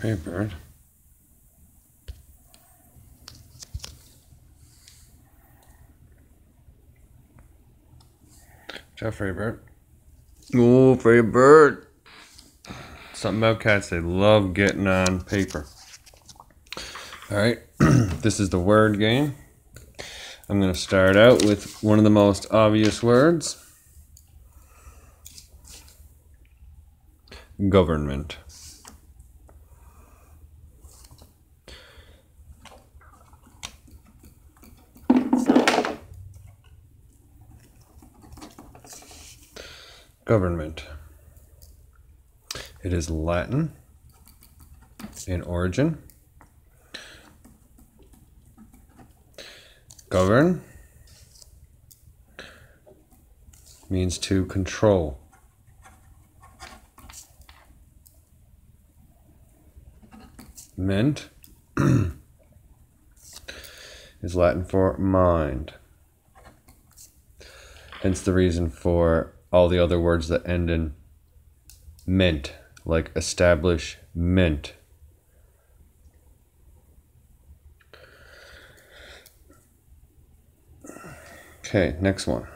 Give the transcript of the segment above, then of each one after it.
Hey, Bird. Jeffrey Bird. Oh, Free Bird. Something about cats, they love getting on paper. Alright, this is the word game. I'm going to start out with one of the most obvious words. Government. Government. It is Latin in origin. Govern means to control. Ment is Latin for mind. Hence the reason for all the other words that end in ment, like establishment. Okay, next one.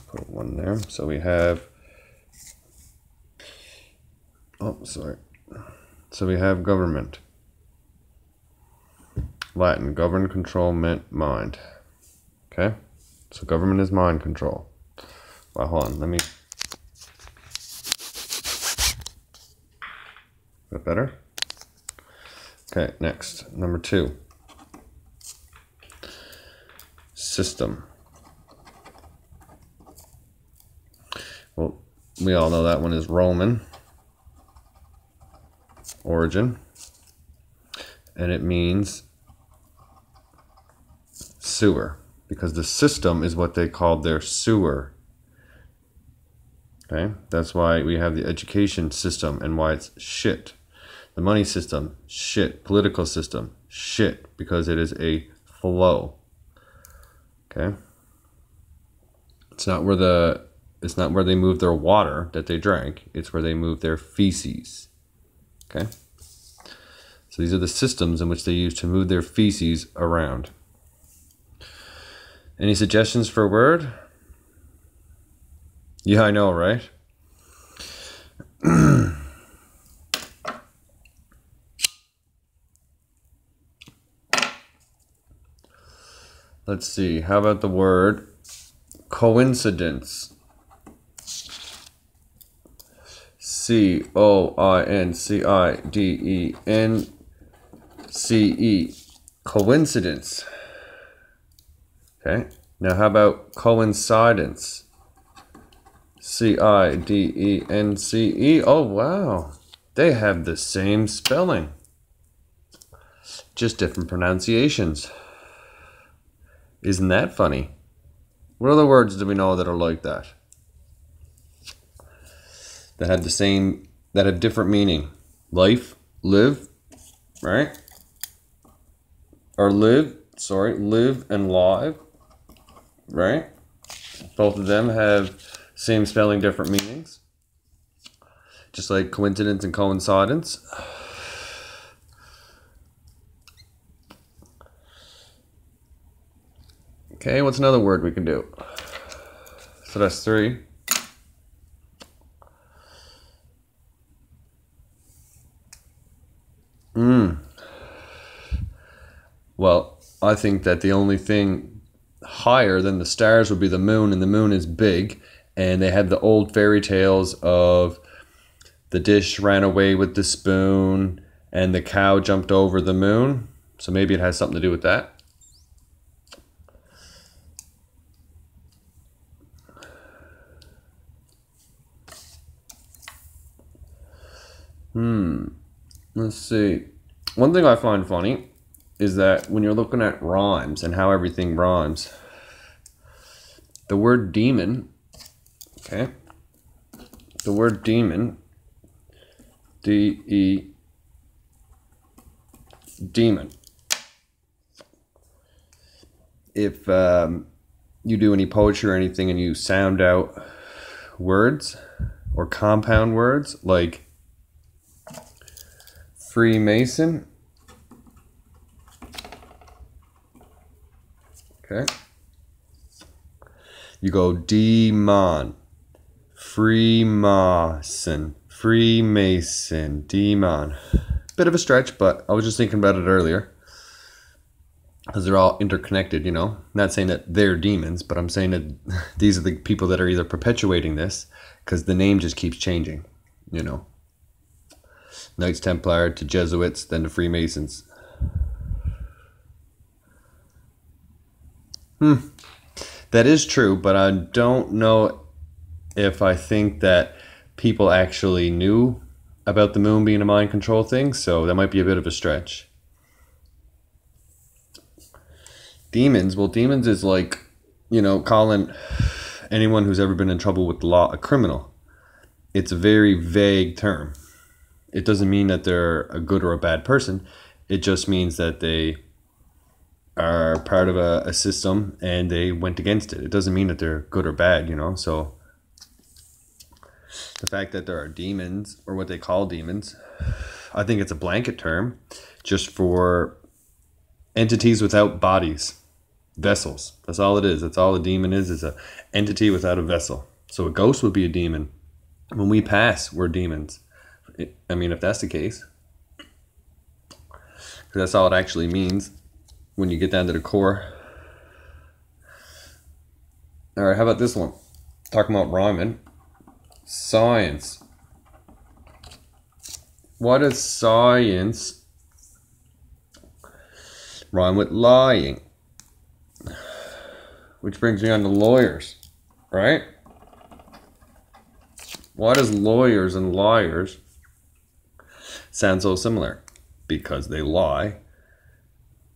Put one there. So we have, So we have government. Latin, govern, control, ment, mind. Okay? So government is mind control. Well, hold on, let me... Is that better? Okay, next. Number 2. System. Well, we all know that one is Roman origin, and it means sewer, because the system is what they called their sewer. Okay, that's why we have the education system and why it's shit. The money system, shit. Political system, shit, because it is a flow. Okay, it's not where they move their water that they drank. It's where they move their feces. Okay, so these are the systems in which they use to move their feces around. Any suggestions for a word? Yeah, I know, right? Let's see. How about the word coincidence? C-O-I-N-C-I-D-E-N-C-E. Coincidence. Okay. Now how about coincidence? C-I-D-E-N-C-E. Oh, wow. They have the same spelling. Just different pronunciations. Isn't that funny? What other words do we know that are like that? That have different meaning. Life, live, right? Or live and live, right? Both of them have same spelling, different meanings. Just like coincidence and coincidence. Okay, what's another word we can do? So that's 3. Well, I think that the only thing higher than the stars would be the moon, and the moon is big, and they had the old fairy tales of the dish ran away with the spoon and the cow jumped over the moon. So maybe it has something to do with that. Let's see. One thing I find funny is that when you're looking at rhymes and how everything rhymes, the word demon, okay? The word demon, D-E, demon. If you do any poetry or anything and you sound out words or compound words like Freemason. Okay. You go demon, Freemason, Freemason, demon. Bit of a stretch, but I was just thinking about it earlier. Because they're all interconnected, you know. Not saying that they're demons, but I'm saying that these are the people that are either perpetuating this, because the name just keeps changing, you know. Knights Templar to Jesuits, then to Freemasons. That is true, but I don't know if I think that people actually knew about the moon being a mind control thing, so that might be a bit of a stretch. Demons, well, demons is like, you know, calling anyone who's ever been in trouble with the law a criminal. It's a very vague term. It doesn't mean that they're a good or a bad person. It just means that they are part of a system and they went against it. It doesn't mean that they're good or bad, you know. So the fact that there are demons, or what they call demons, I think it's a blanket term just for entities without bodies, vessels. That's all it is. That's all a demon is a entity without a vessel. So a ghost would be a demon. When we pass, we're demons. I mean, if that's the case, because that's all it actually means when you get down to the core. All right, how about this one? Talking about rhyming. Science. What does science rhyme with lying? Which brings me on to lawyers, right? Why does lawyers and liars sound so similar? Because they lie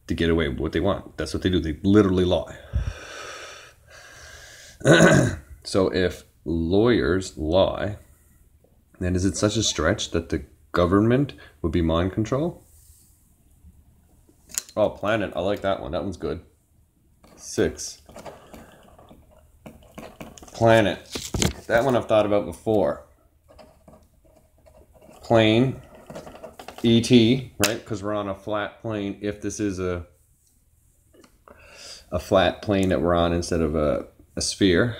to get away with what they want. That's what they do. They literally lie. So if lawyers lie, then is it such a stretch that the government would be mind control? Oh, planet. I like that one. That one's good. 6. Planet. That one I've thought about before. Plane. E.T., right? Because we're on a flat plane. If this is a flat plane that we're on instead of a sphere,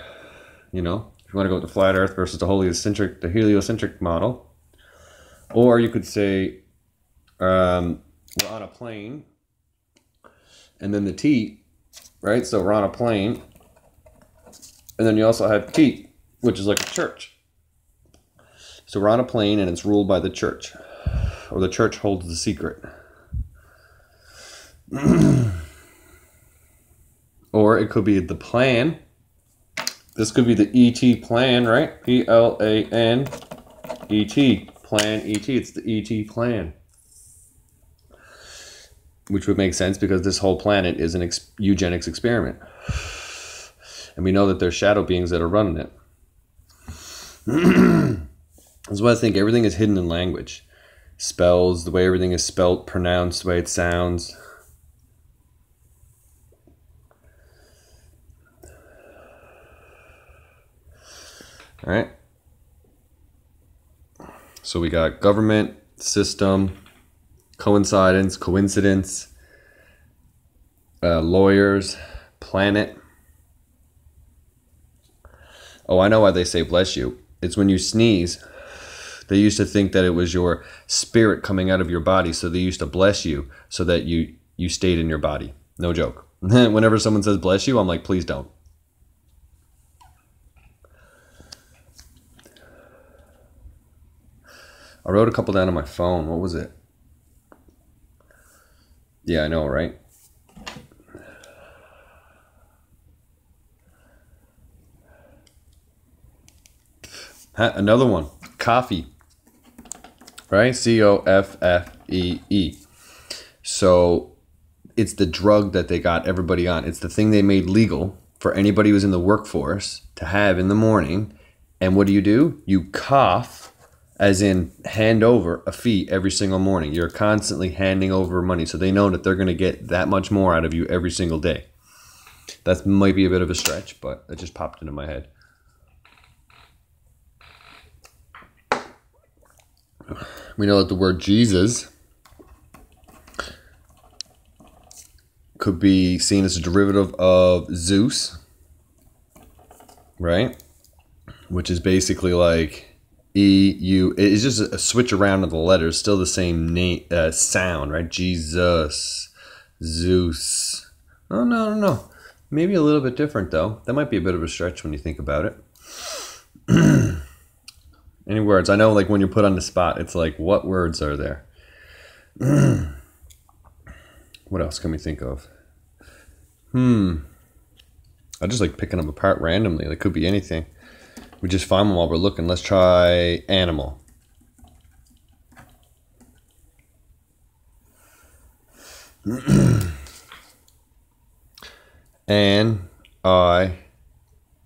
you know, if you want to go with the flat Earth versus the heliocentric model, or you could say we're on a plane, and then the T, right? So we're on a plane, and then you also have T, which is like a church. So we're on a plane, and it's ruled by the church. Or the church holds the secret. Or it could be the plan. This could be the E.T. plan, right? P-L-A-N E.T. Plan E.T. It's the E.T. plan. Which would make sense because this whole planet is an eugenics experiment. And we know that there's shadow beings that are running it. That's why I think everything is hidden in language. Spells, the way everything is spelt, pronounced, the way it sounds. All right. So we got government, system, coincidence, lawyers, planet. Oh, I know why they say bless you. It's when you sneeze. They used to think that it was your spirit coming out of your body, so they used to bless you so that you stayed in your body. No joke. Whenever someone says bless you, I'm like, please don't. I wrote a couple down on my phone. What was it? Yeah, I know, right? Another one. Coffee. Right? C-O-F-F-E-E. So it's the drug that they got everybody on. It's the thing they made legal for anybody who's in the workforce to have in the morning. And what do? You cough, as in hand over a fee every single morning. You're constantly handing over money. So they know that they're going to get that much more out of you every single day. That might be a bit of a stretch, but it just popped into my head. We know that the word Jesus could be seen as a derivative of Zeus, right? Which is basically like E-U. It's just a switch around of the letters, still the same name, sound, right? Jesus, Zeus. Oh, no. Maybe a little bit different, though. That might be a bit of a stretch when you think about it. Any words? I know, like, when you're put on the spot, it's like, what words are there? What else can we think of? I just like picking them apart randomly. It could be anything. We just find them while we're looking. Let's try animal.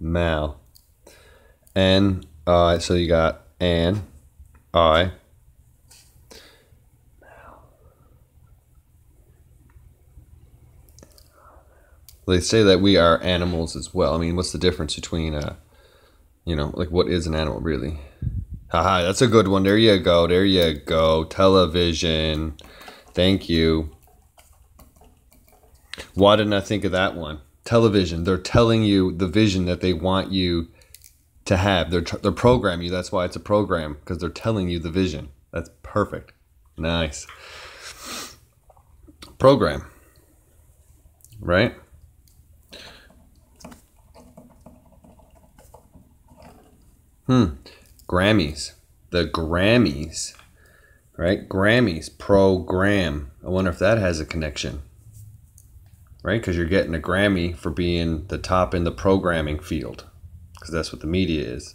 Mal. So you got they say that we are animals as well. I mean, what's the difference between, like what is an animal really? Haha, that's a good one. There you go. There you go. Television. Thank you. Why didn't I think of that one? Television. They're telling you the vision that they want you to have. They're programming you. That's why it's a program, because they're telling you the vision. That's perfect. Nice. Program. Right? Grammys. The Grammys. Right? Grammys. Program. I wonder if that has a connection. Right? Because you're getting a Grammy for being the top in the programming field. Because that's what the media is.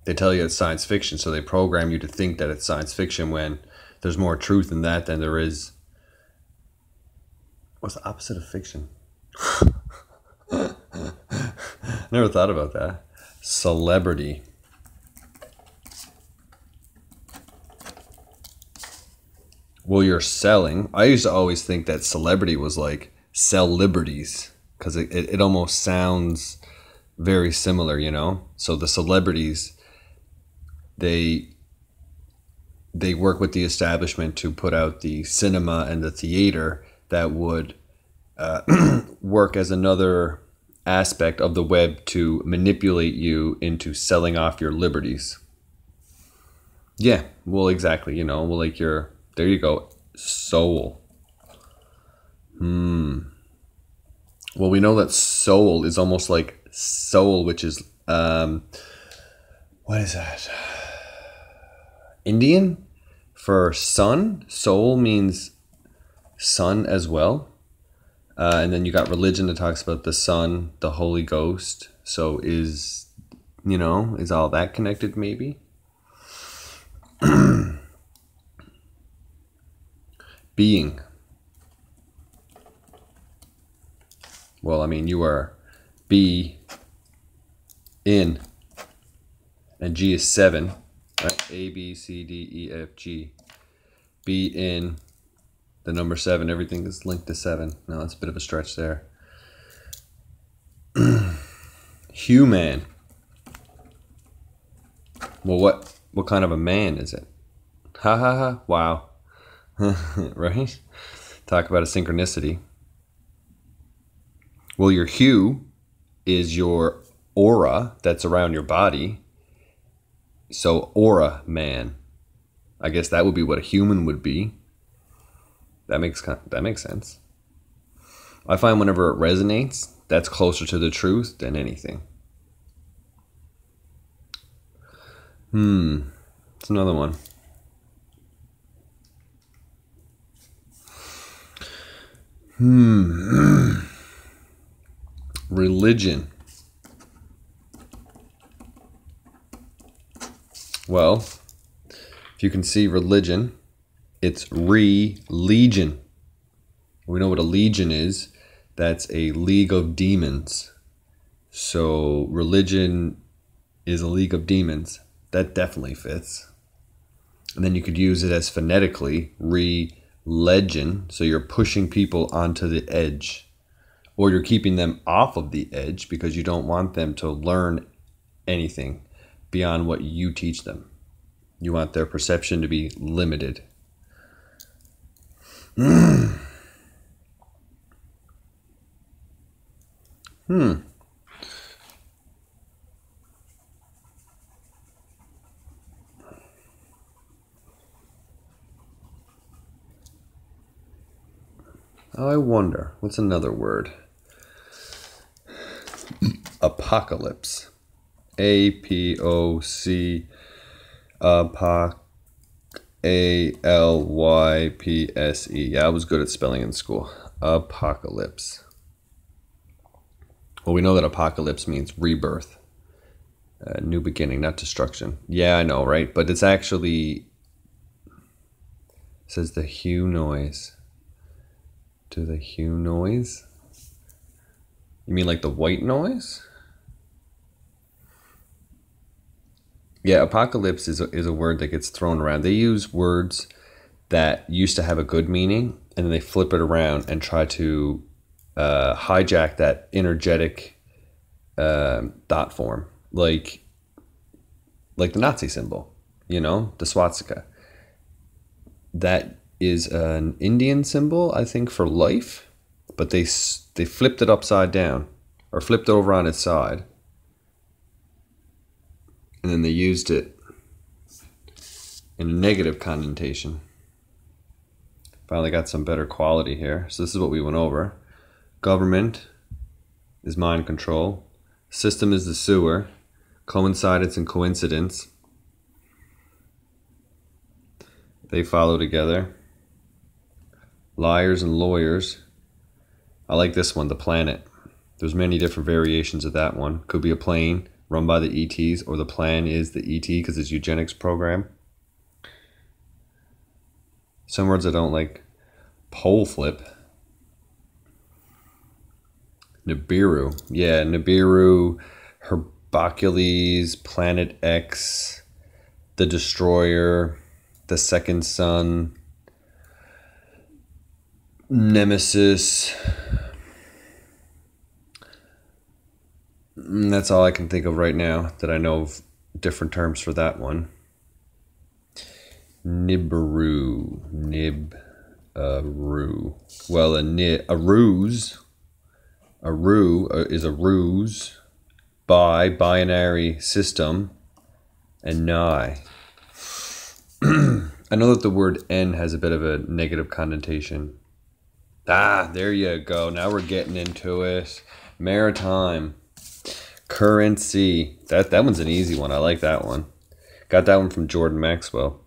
They tell you it's science fiction, so they program you to think that it's science fiction when there's more truth in that than there is. What's the opposite of fiction? Never thought about that. Celebrity. Well, you're selling. I used to always think that celebrity was like sell liberties, because it almost sounds very similar, So the celebrities, they work with the establishment to put out the cinema and the theater that would work as another aspect of the web to manipulate you into selling off your liberties. Yeah, well, exactly. Well, like there you go, soul. Well, we know that soul is almost like soul, which is what is that? Indian for sun. Soul means sun as well. And then you got religion that talks about the Son, the Holy Ghost. So is all that connected maybe? Being. Well, I mean, you are B in, and G is 7, right? A, B, C, D, E, F, G. B in. The number 7, everything is linked to 7. No, that's a bit of a stretch there. Human. Well, what kind of a man is it? Ha ha ha. Wow. Right? Talk about a synchronicity. Well, your hue is your aura that's around your body. So aura man. I guess that would be what a human would be. That makes sense. I find whenever it resonates, that's closer to the truth than anything. It's another one. Religion. Well, if you can see religion, it's legion. We know what a legion is. That's a league of demons. So religion is a league of demons. That definitely fits. And then you could use it as phonetically, legend. So you're pushing people onto the edge. Or you're keeping them off of the edge because you don't want them to learn anything beyond what you teach them. You want their perception to be limited. I wonder, what's another word? Apocalypse. A-P-O-C, A-L-Y-P-S-E. Yeah, I was good at spelling in school. Apocalypse. Well, we know that apocalypse means rebirth. New beginning, not destruction. Yeah, I know, right? But it's actually... It says the hue noise. To the hue noise? You mean like the white noise? Yeah, apocalypse is a word that gets thrown around. They use words that used to have a good meaning, and then they flip it around and try to hijack that energetic thought form, like the Nazi symbol, you know, the swastika. That is an Indian symbol, I think, for life, but they flipped it upside down, or flipped it over on its side, and then they used it in a negative connotation. Finally got some better quality here. So this is what we went over. Government is mind control. System is the sewer. Coincidence and coincidence. They follow together. Liars and lawyers. I like this one, the planet. There's many different variations of that one. Could be a plane run by the ETs, or the plan is the ET because it's eugenics program. Some words I don't like. Pole flip. Nibiru. Yeah, Nibiru, Hercules, Planet X, the Destroyer, the Second Son, Nemesis. That's all I can think of right now that I know of different terms for that one. Nibiru. Nibiru. Well, a ruse. A ruse is a ruse. Binary system. And nigh. I know that the word N has a bit of a negative connotation. Ah, there you go. Now we're getting into it. Maritime. Currency. That one's an easy one. I like that one. Got that one from Jordan Maxwell.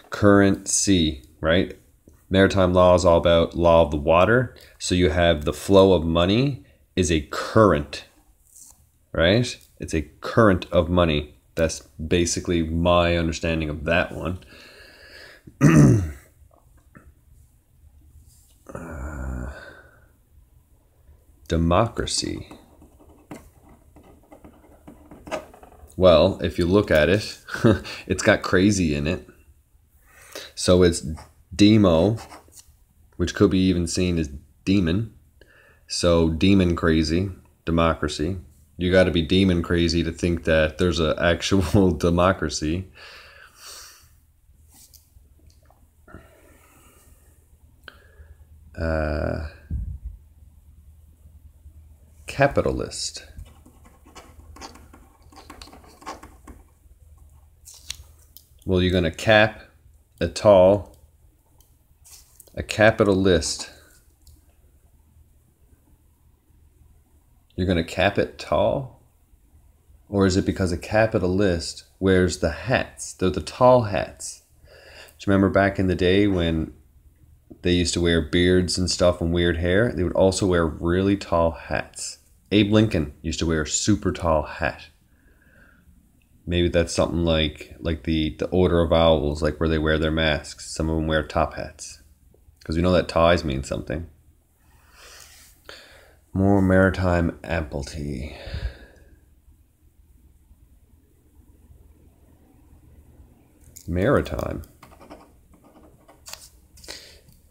Currency, right? Maritime law is all about law of the water. So you have the flow of money is a current, right? It's a current of money. That's basically my understanding of that one. Democracy. Well, if you look at it, it's got crazy in it. So it's demo, which could be even seen as demon. So demon crazy, democracy. You got to be demon crazy to think that there's an actual democracy. Capitalist. Well, you're going to cap a capitalist. You're going to cap it tall? Or is it because a capitalist wears the hats? They're the tall hats. Do you remember back in the day when they used to wear beards and stuff and weird hair? They would also wear really tall hats. Abe Lincoln used to wear a super tall hat. Maybe that's something like the Order of Owls, like where they wear their masks. Some of them wear top hats. Because we know that ties mean something. More maritime amplity. Maritime.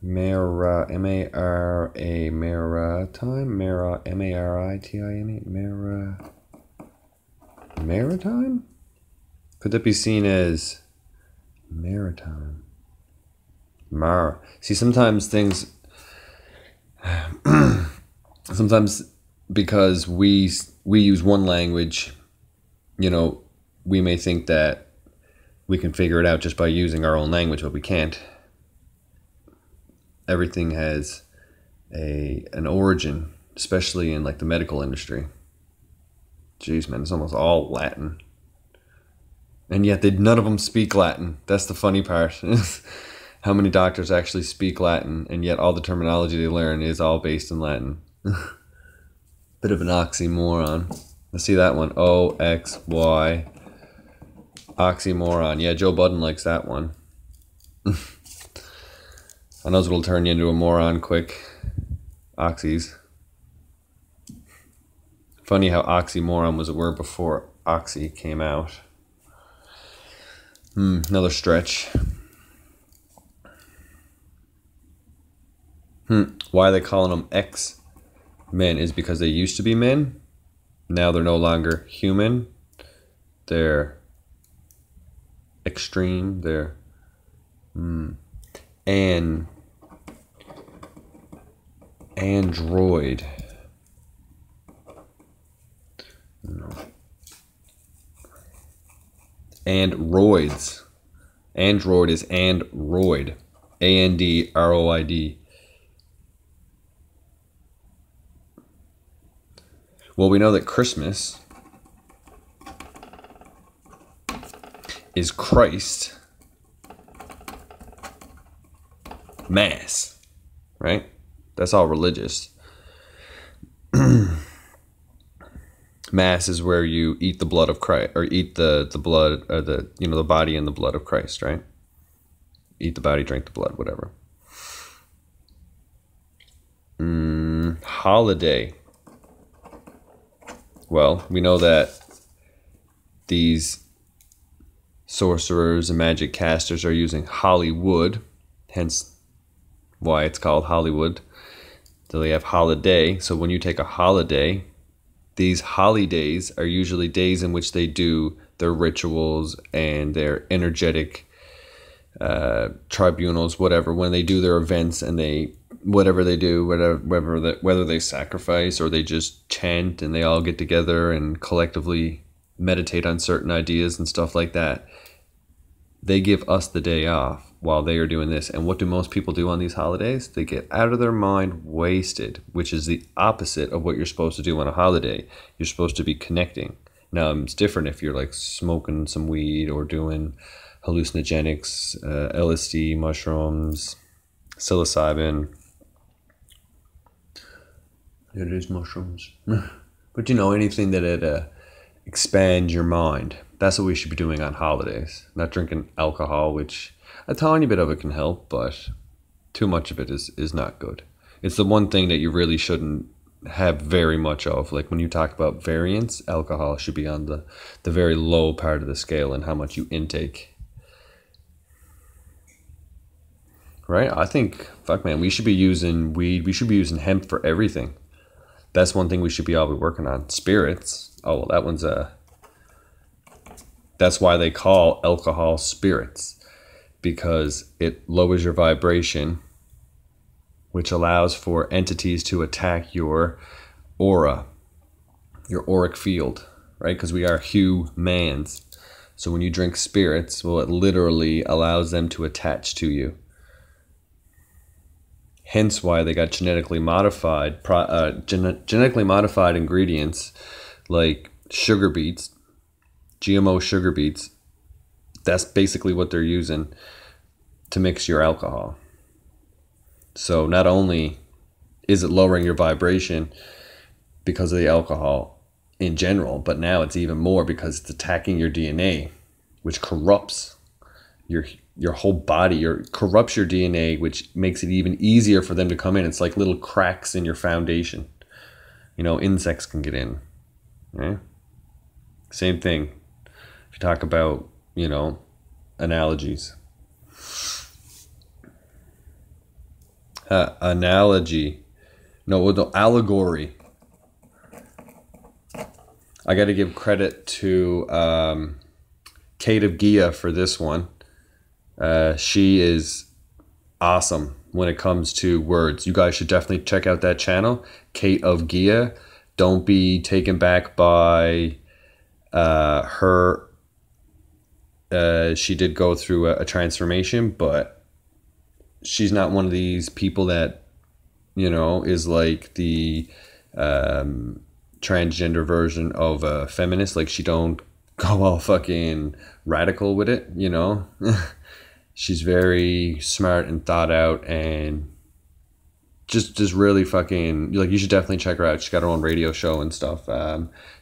M-A-R-A, maritime, M-A-R-I-T-I-M-E, maritime? Could that be seen as maritime? See, sometimes things, sometimes because we use one language, you know, we may think that we can figure it out just by using our own language, but we can't. Everything has an origin, especially in like the medical industry. Jeez, man, it's almost all Latin. And yet none of them speak Latin. That's the funny part. How many doctors actually speak Latin, and yet all the terminology they learn is all based in Latin. Bit of an oxymoron. Let's see that one. O-X-Y. Oxymoron. Yeah, Joe Budden likes that one. I know it'll turn you into a moron quick. Oxys. Funny how oxymoron was a word before oxy came out. Another stretch. Why are they calling them X-Men is because they used to be men. Now they're no longer human. They're extreme. They're android. No. Androids. Android is android. A-N-D-R-O-I-D. Well, we know that Christmas is Christ Mass, right? That's all religious. Mass is where you eat the blood of Christ, or eat the blood, or the body and the blood of Christ, right? Eat the body, drink the blood, whatever. Holiday. Well, we know that these sorcerers and magic casters are using Hollywood, hence why it's called Hollywood. So they have holiday. So when you take a holiday, these holidays are usually days in which they do their rituals and their energetic tribunals, whatever, when they do their events and whatever they do, whether they sacrifice or they just chant and they all get together and collectively meditate on certain ideas and stuff like that. They give us the day off while they are doing this. And what do most people do on these holidays? They get out of their mind wasted, which is the opposite of what you're supposed to do on a holiday. You're supposed to be connecting. Now, it's different if you're like smoking some weed or doing hallucinogenics, LSD, mushrooms, psilocybin. It is mushrooms. But anything that expands your mind. That's what we should be doing on holidays. Not drinking alcohol, which a tiny bit of it can help, but too much of it is not good. It's the one thing that you really shouldn't have very much of. Like when you talk about variance, alcohol should be on the very low part of the scale in how much you intake. Right? I think, fuck man, we should be using weed. We should be using hemp for everything. That's one thing we should all be working on. Spirits. Oh, well, that one's that's why they call alcohol spirits, because it lowers your vibration, which allows for entities to attack your aura, your auric field, right? Because we are humans. So when you drink spirits, well, it literally allows them to attach to you. Hence why they got genetically modified ingredients like sugar beets, GMO sugar beets. That's basically what they're using to mix your alcohol. So not only is it lowering your vibration because of the alcohol in general, but now it's even more because it's attacking your DNA, which corrupts your whole body, corrupts your DNA, which makes it even easier for them to come in. It's like little cracks in your foundation. Insects can get in. Right? Same thing. If you talk about, analogies. Analogy. No, allegory. I got to give credit to Kate of Gia for this one. She is awesome. when it comes to words. You guys should definitely check out that channel, Kate of Gia. Don't be taken back by her. She did go through a transformation, but she's not one of these people that, you know, is like the transgender version of a feminist. Like, she don't go all fucking radical with it, you know. She's very smart and thought out, and just really fucking, like, you should definitely check her out. She's got her own radio show and stuff.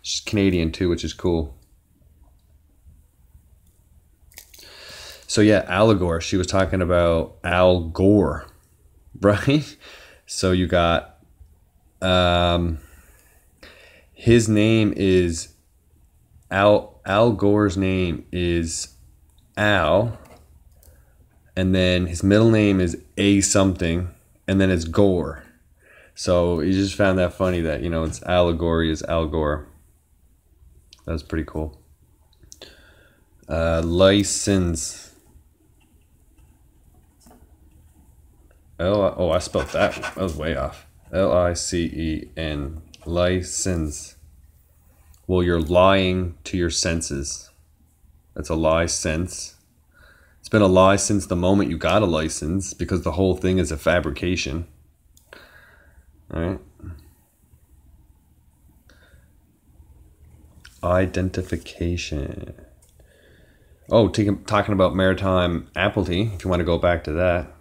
She's Canadian too, which is cool. So yeah, Al Gore. She was talking about Al Gore, right? So you got his name is Al Gore's name is Al, and then his middle name is A something, and then it's Gore. So you just found that funny that, you know, it's allegory is Al Gore. That's pretty cool. License. Oh, I spelled that. That was way off. Licen. License. Well, you're lying to your senses. That's a lie sense. It's been a lie since the moment you got a license, because the whole thing is a fabrication. All right. Identification. Oh, talking about maritime amplity, if you want to go back to that.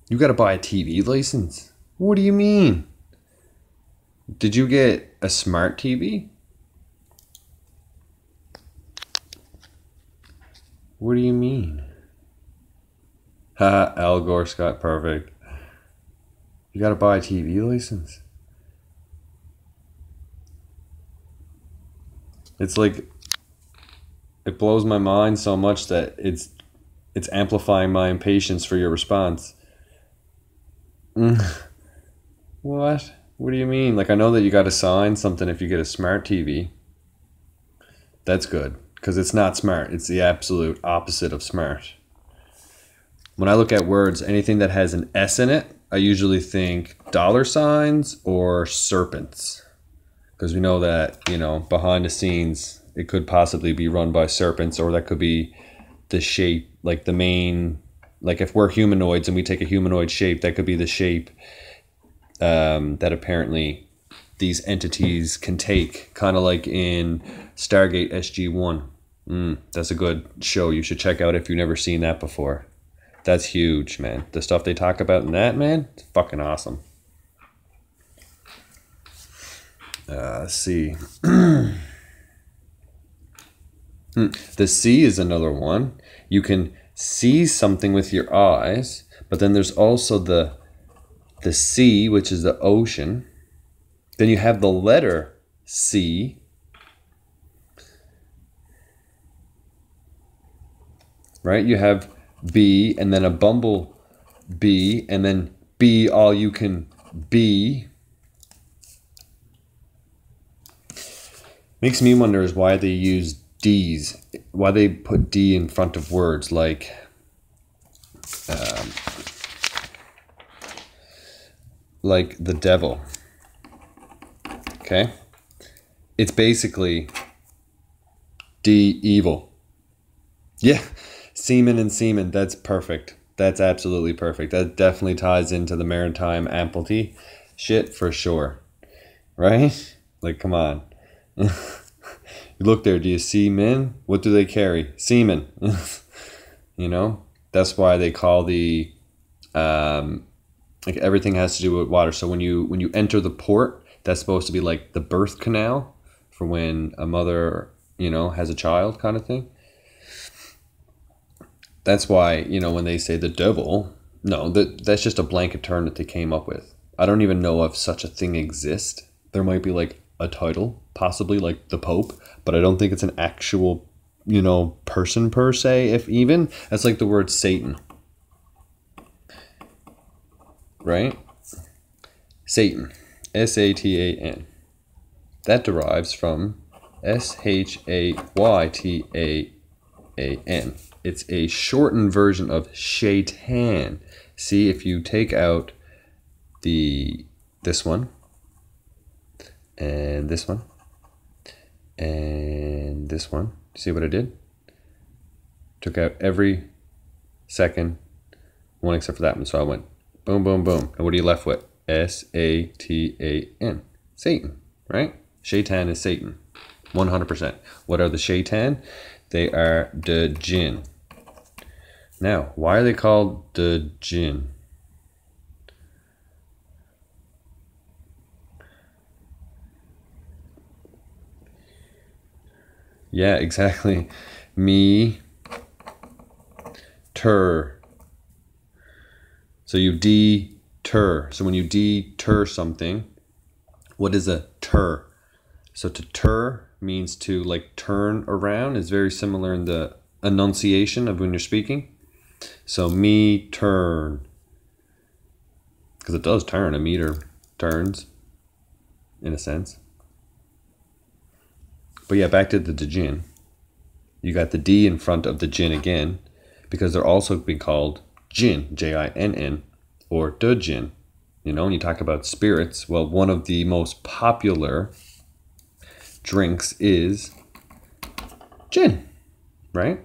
You got to buy a TV license. What do you mean? Did you get a smart TV? What do you mean? Haha, Al Gore, Scott, perfect. You got to buy a TV license. It's like, it blows my mind so much that it's amplifying my impatience for your response. What? What do you mean? Like, I know that you got to sign something if you get a smart TV. That's good, because it's not smart. It's the absolute opposite of smart. When I look at words, anything that has an S in it, I usually think $ or serpents. Because we know that, you know, behind the scenes, it could possibly be run by serpents, or that could be the shape, like the main, like if we're humanoids and we take a humanoid shape, that could be the shape that apparently these entities can take, kind of like in Stargate SG-1. That's a good show you should check out if you've never seen that before. That's huge, man. The stuff they talk about in that, man, it's fucking awesome. Let's see. The C is another one. You can see something with your eyes, but then there's also the sea, which is the ocean. Then you have the letter C. Right? You have B, and then a bumble bee, and then be all you can be. Makes me wonder is why they use D's, why they put D in front of words like the devil. Okay, it's basically D evil. Yeah, semen and semen. That's perfect. That's absolutely perfect. That definitely ties into the maritime amplity shit for sure. Right? Like, come on. You look there, do you see men? What do they carry? Semen. You know? That's why they call the like everything has to do with water. So when you enter the port, that's supposed to be like the birth canal for when a mother, you know, has a child kind of thing. That's why, you know, when they say the devil, no, that's just a blanket term that they came up with. I don't even know if such a thing exists. There might be like a title, possibly like the Pope, but I don't think it's an actual, you know, person per se, if even. That's like the word Satan. Right? Satan. Satan. That derives from Shaytan. It's a shortened version of shaitan. See, if you take out this one, and this one, and this one, see what I did? Took out every second one except for that one. So I went boom, boom, boom. And what are you left with? S-A-T-A-N. Satan, right? Shaitan is Satan, 100%. What are the shaitan? They are the jinn. Now, why are they called the jinn? Yeah, exactly. Me, ter. So you deter. So when you deter something, what is a ter? So to ter means to like turn around. Is very similar in the enunciation of when you're speaking. So me turn. Because it does turn. A meter turns in a sense. But yeah, back to the jinn. You got the D in front of the jinn again, because they're also being called jinn, J-I-N-N, or the jinn. You know, when you talk about spirits, well, one of the most popular drinks is gin, right?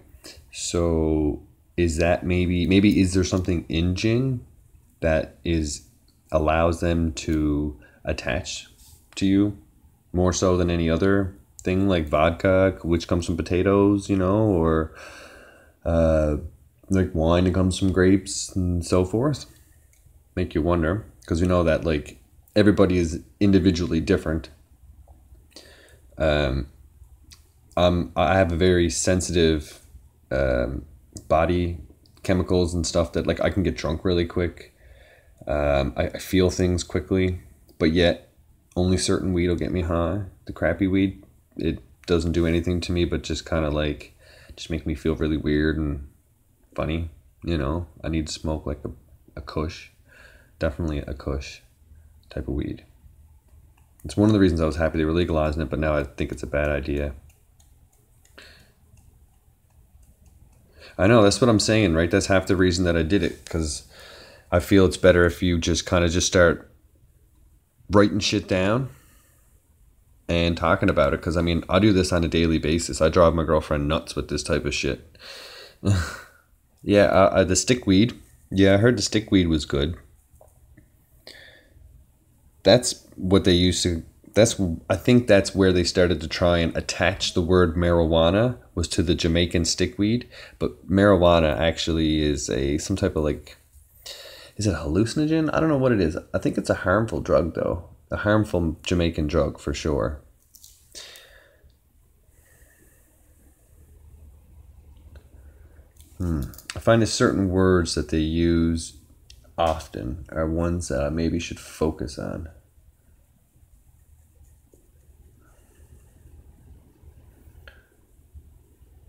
So is that maybe is there something in gin that allows them to attach to you more so than any other thing, like vodka, which comes from potatoes, you know, or like wine that comes from grapes and so forth? Make you wonder, because we know that like everybody is individually different. I have a very sensitive body chemicals and stuff that like I can get drunk really quick. I feel things quickly, but yet only certain weed will get me high. The crappy weed, it doesn't do anything to me, but just kind of like just make me feel really weird and funny. You know, I need to smoke like a kush, definitely a kush type of weed. It's one of the reasons I was happy they were legalizing it, but now I think it's a bad idea. I know, that's what I'm saying, right? That's half the reason that I did it, because I feel it's better if you just kind of just start writing shit down and talking about it. Because I mean, I do this on a daily basis. I drive my girlfriend nuts with this type of shit. Yeah, the stickweed. Yeah, I heard the stickweed was good. That's what they used to. I think that's where they started to try and attach the word marijuana, was to the Jamaican stickweed. But marijuana actually is some type of like, is it a hallucinogen? I don't know what it is. I think it's a harmful drug though. A harmful Jamaican drug for sure. I find there's certain words that they use often are ones that I maybe should focus on.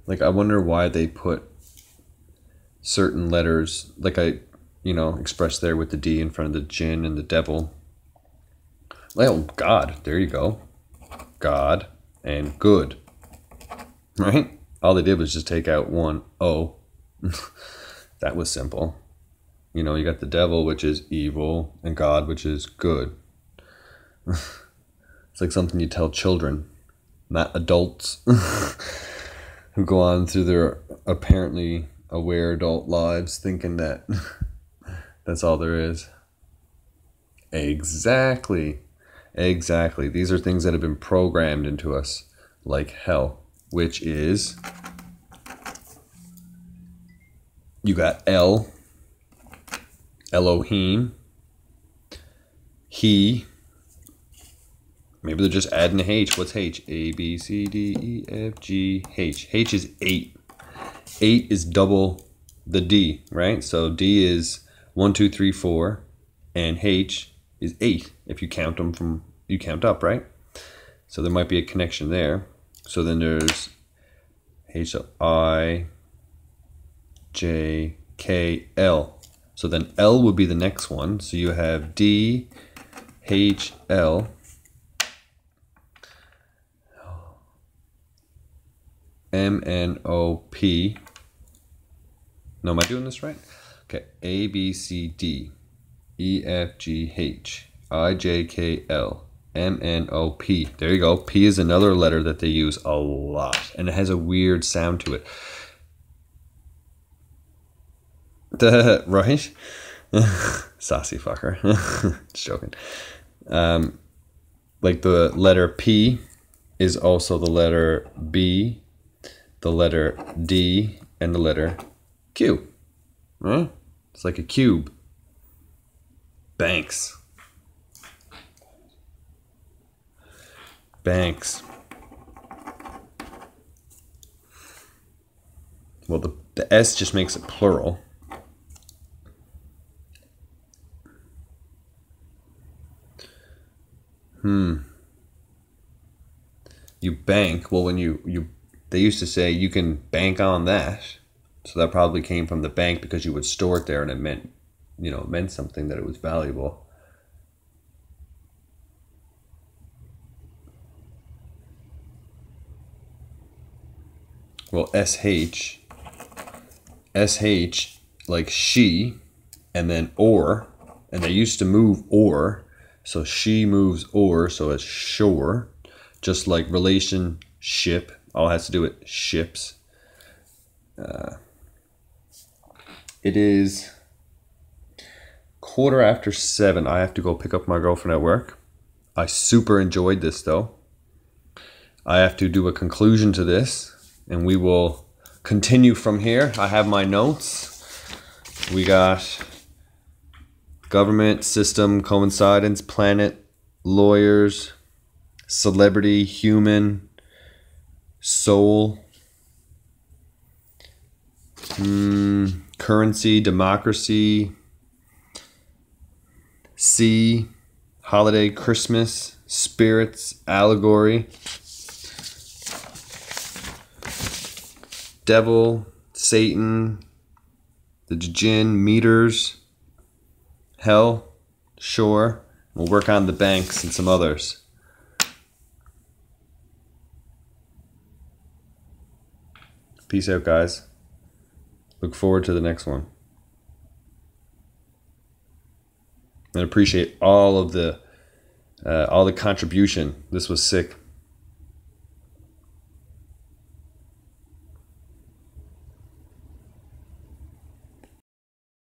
Like, I wonder why they put certain letters, like I, expressed there with the D in front of the jinn and the devil. Well, God, there you go. God and good, right? All they did was just take out one O. That was simple. You got the devil, which is evil, and God, which is good. It's like something you tell children, not adults, who go on through their apparently aware adult lives thinking that that's all there is. Exactly. These are things that have been programmed into us like hell, which is, you got El, Elohim, he. Maybe they're just adding a H. What's H? A, B, C, D, E, F, G, H. H is 8. 8 is double the D, right? So D is 1, 2, 3, 4, and H is 8 if you count them you count up, right? So there might be a connection there. So then there's H, I, J, K, L. So then L would be the next one. So you have D, H, L. M-N-O-P. No, am I doing this right? Okay, A, B, C, D, E, F, G, H, I, J, K, L, M, N, O, P. There you go. P is another letter that they use a lot, and it has a weird sound to it. Right? Saucy fucker. Just joking. Like the letter P is also the letter B, the letter D, and the letter Q. Right? It's like a cube. Banks. Banks. Well, the S just makes it plural. You bank. Well, when they used to say you can bank on that. So that probably came from the bank because you would store it there and it meant, it meant something, that it was valuable. Well, SH, like she, and then or, and they used to move or, so she moves or, so it's shore, just like relationship, all has to do with ships. It is 7:15. I have to go pick up my girlfriend at work. I super enjoyed this though. I have to do a conclusion to this, and we will continue from here. I have my notes. We got government, system, coincidence, planet, lawyers, celebrity, human, soul, currency, democracy, sea, holiday, Christmas, spirits, allegory, devil, Satan, the jinn, meters, hell, shore. We'll work on the banks and some others. Peace out, guys. Look forward to the next one. And appreciate all the contribution. This was sick.